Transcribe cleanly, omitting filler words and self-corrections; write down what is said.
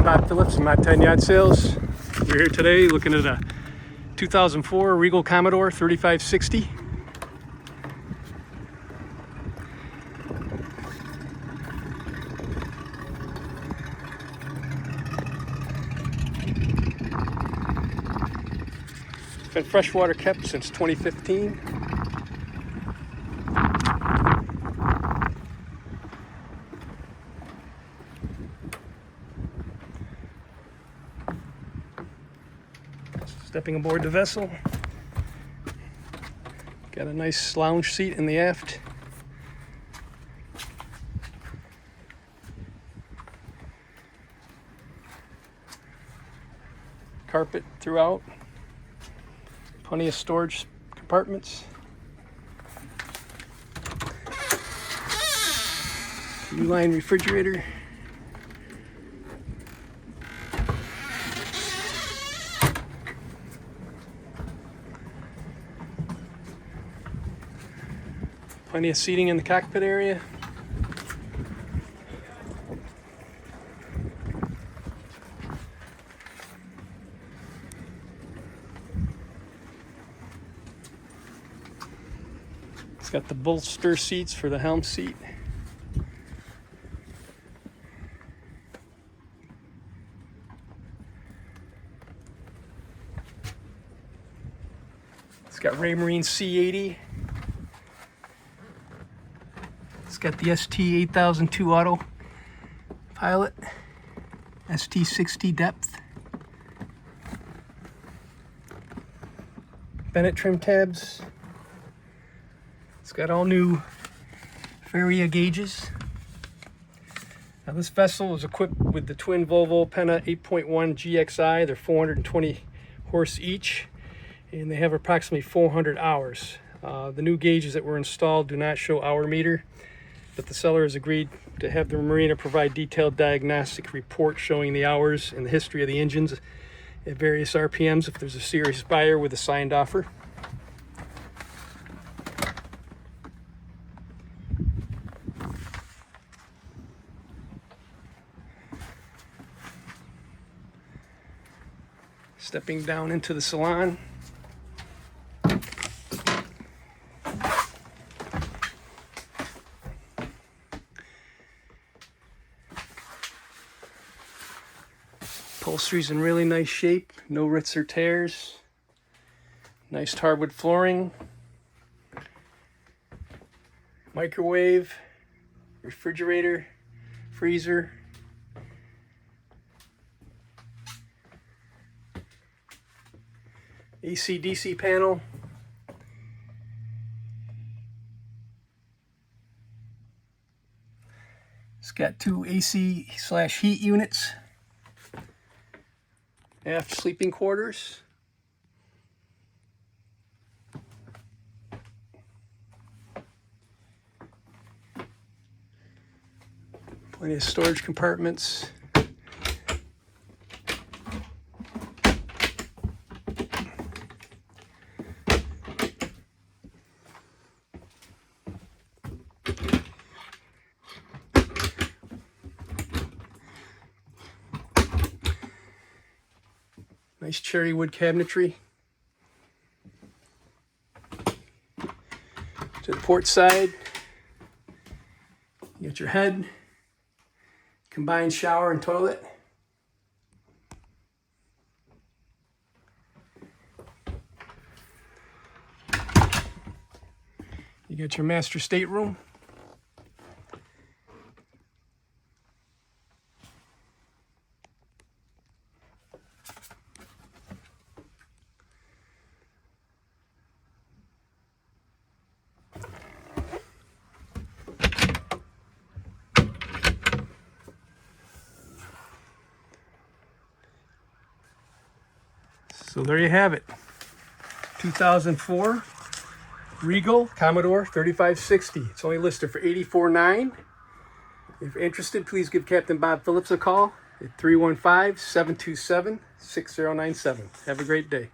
Captain Bob Phillips from Mod 10 Yacht Sales. We're here today looking at a 2004 Regal Commodore 3560. It's been freshwater kept since 2015. Stepping aboard the vessel. Got a nice lounge seat in the aft. Carpet throughout. Plenty of storage compartments. U-line refrigerator. Plenty of seating in the cockpit area. It's got the bolster seats for the helm seat. It's got Raymarine C80. It's got the ST8002 auto pilot, ST60 depth, Bennett trim tabs. It's got all new Feria gauges. Now this vessel is equipped with the twin Volvo Penta 8.1 GXI. They're 420 horse each, and they have approximately 400 hours. The new gauges that were installed do not show hour meter, but the seller has agreed to have the marina provide detailed diagnostic report showing the hours and the history of the engines at various RPMs if there's a serious buyer with a signed offer. Stepping down into the salon. Upholstery's in really nice shape, no rits or tears. Nice hardwood flooring. Microwave, refrigerator, freezer. AC/DC panel. It's got two AC/heat units. Aft sleeping quarters. Plenty of storage compartments. Nice cherry wood cabinetry. To the port side, you got your head, combined shower and toilet. You got your master stateroom. So there you have it. 2004 Regal Commodore 3560. It's only listed for $84,900. If you're interested, please give Captain Bob Phillips a call at 315-727-6097. Have a great day.